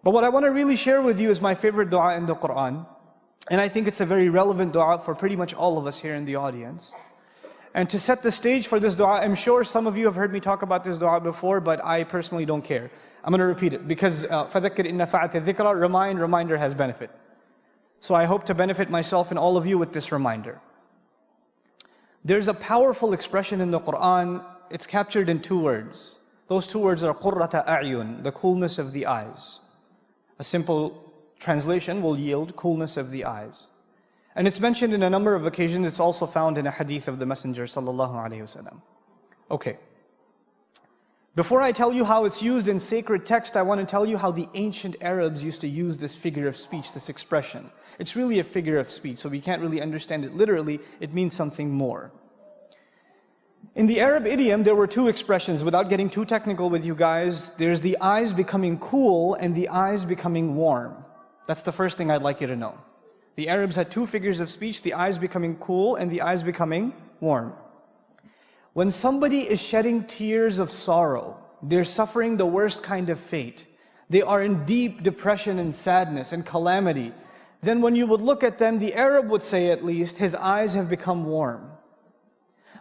But what I want to really share with you is my favorite dua in the Quran. And I think it's a very relevant dua for pretty much all of us here in the audience. And to set the stage for this dua, I'm sure some of you have heard me talk about this dua before, but I personally don't care. I'm going to repeat it because فَذَكِّرْ إِنَّ فَعَتِ الذِّكْرَى, reminder has benefit. So I hope to benefit myself and all of you with this reminder. There's a powerful expression in the Quran. It's captured in 2 words. Those 2 words are قُرَّةَ أَعْيُن, the coolness of the eyes. A simple translation will yield coolness of the eyes. And it's mentioned in a number of occasions. It's also found in a hadith of the Messenger sallallahu alaihi wasallam. Okay. Before I tell you how it's used in sacred text, I want to tell you how the ancient Arabs used to use this figure of speech, this expression. It's really a figure of speech, so we can't really understand it literally. It means something more. In the Arab idiom, there were 2 expressions. Without getting too technical with you guys, there's the eyes becoming cool and the eyes becoming warm. That's the first thing I'd like you to know. The Arabs had 2 figures of speech, the eyes becoming cool and the eyes becoming warm. When somebody is shedding tears of sorrow, they're suffering the worst kind of fate, they are in deep depression and sadness and calamity, then when you would look at them, the Arab would say at least, his eyes have become warm.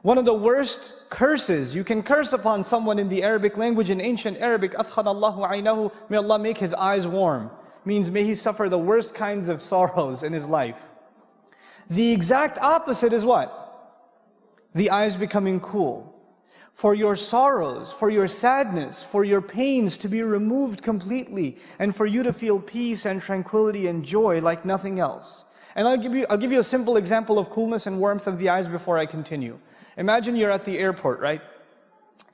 One of the worst curses, you can curse upon someone in the Arabic language, in ancient Arabic, أَثْخَنَ اللَّهُ عَيْنَهُ, may Allah make his eyes warm. Means may he suffer the worst kinds of sorrows in his life. The exact opposite is what? The eyes becoming cool. For your sorrows, for your sadness, for your pains to be removed completely, and for you to feel peace and tranquility and joy like nothing else. And I'll give you a simple example of coolness and warmth of the eyes before I continue. Imagine you're at the airport, right?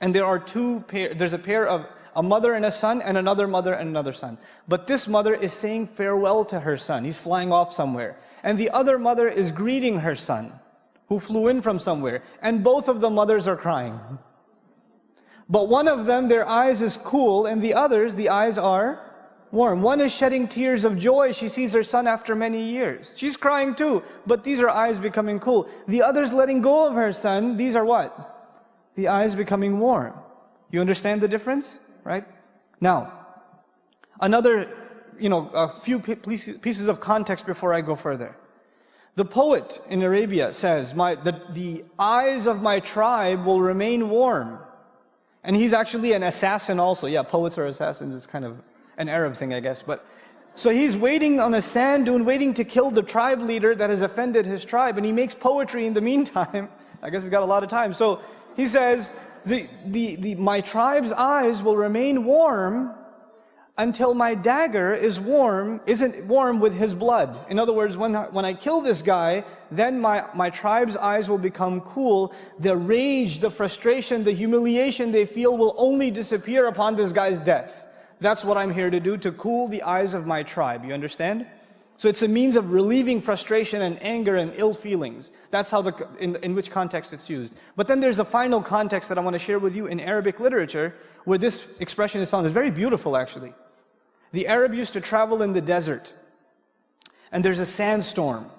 And there are 2 pairs, there's a pair of a mother and a son, and another mother and another son. But this mother is saying farewell to her son. He's flying off somewhere. And the other mother is greeting her son, who flew in from somewhere. And both of the mothers are crying. But one of them, their eyes is cool, and the others, the eyes are warm. One is shedding tears of joy. She sees her son after many years. She's crying too, but these are eyes becoming cool. The other's letting go of her son. These are what? The eyes becoming warm. You understand the difference? Right? Now, another, a few pieces of context before I go further. The poet in Arabia says, the eyes of my tribe will remain warm. And he's actually an assassin also. Yeah, poets are assassins. It's kind of an Arab thing, I guess. But so he's waiting on a sand dune, waiting to kill the tribe leader that has offended his tribe. And he makes poetry in the meantime. I guess he's got a lot of time. So he says, my tribe's eyes will remain warm until my dagger isn't warm with his blood. In other words, when I kill this guy, then my tribe's eyes will become cool. The rage, the frustration, the humiliation they feel will only disappear upon this guy's death. That's what I'm here to do, to cool the eyes of my tribe. You understand? So it's a means of relieving frustration and anger and ill feelings. That's how in which context it's used. But then there's a final context that I want to share with you in Arabic literature, where this expression is found. It's very beautiful, actually. The Arab used to travel in the desert, and there's a sandstorm.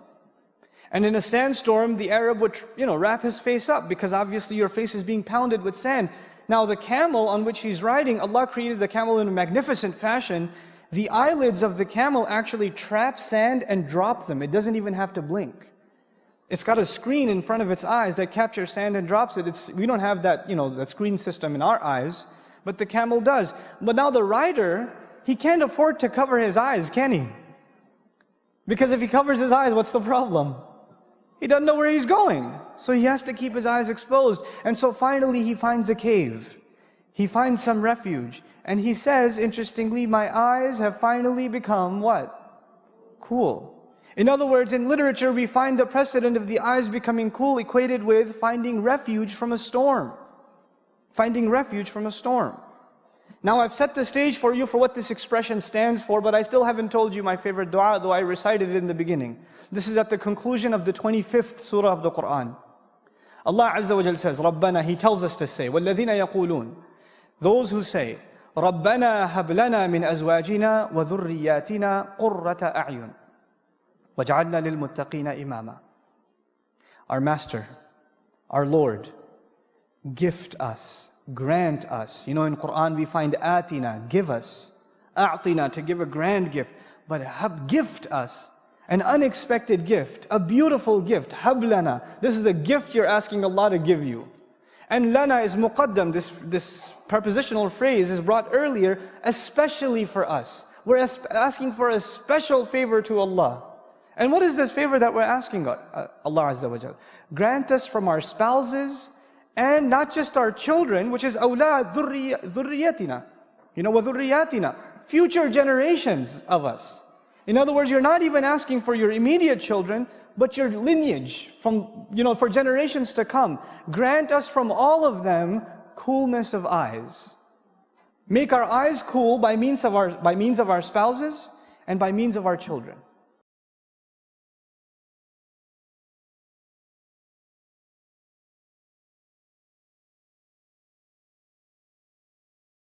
And in a sandstorm, the Arab would, wrap his face up, because obviously your face is being pounded with sand. Now the camel on which he's riding, Allah created the camel in a magnificent fashion. The eyelids of the camel actually trap sand and drop them. It doesn't even have to blink. It's got a screen in front of its eyes that captures sand and drops it. We don't have that, that screen system in our eyes, but the camel does. But now the rider, he can't afford to cover his eyes, can he? Because if he covers his eyes, what's the problem? He doesn't know where he's going. So he has to keep his eyes exposed. And so finally he finds a cave. He finds some refuge. And he says, interestingly, my eyes have finally become what? Cool. In other words, in literature, we find the precedent of the eyes becoming cool equated with finding refuge from a storm. Finding refuge from a storm. Now I've set the stage for you for what this expression stands for, but I still haven't told you my favorite dua, though I recited it in the beginning. This is at the conclusion of the 25th surah of the Quran. Allah Azza wa Jal says, Rabbana, He tells us to say, وَالَّذِينَ يَقُولُونَ, those who say, رَبَّنَا هَبْ لَنَا مِنْ أَزْوَاجِنَا وَذُرِّيَّاتِنَا قُرَّةَ أَعْيُنٍ وَجَعَلْنَا لِلْمُتَّقِينَ إِمَامًا. Our Master, our Lord, gift us, grant us. In Quran we find atina, give us, a'tina, to give a grand gift, but gift us an unexpected gift, a beautiful gift. Hab lana. This is a gift you're asking Allah to give you. And lana is muqaddam. This prepositional phrase is brought earlier, especially for us. We're asking for a special favor to Allah. And what is this favor that we're asking Allah Azza wa Jal? Grant us from our spouses, and not just our children, which is awlad, dhurriyatina. Wa dhurriyatina, future generations of us. In other words, you're not even asking for your immediate children, but your lineage from, for generations to come. Grant us from all of them coolness of eyes. Make our eyes cool by means of our spouses and by means of our children.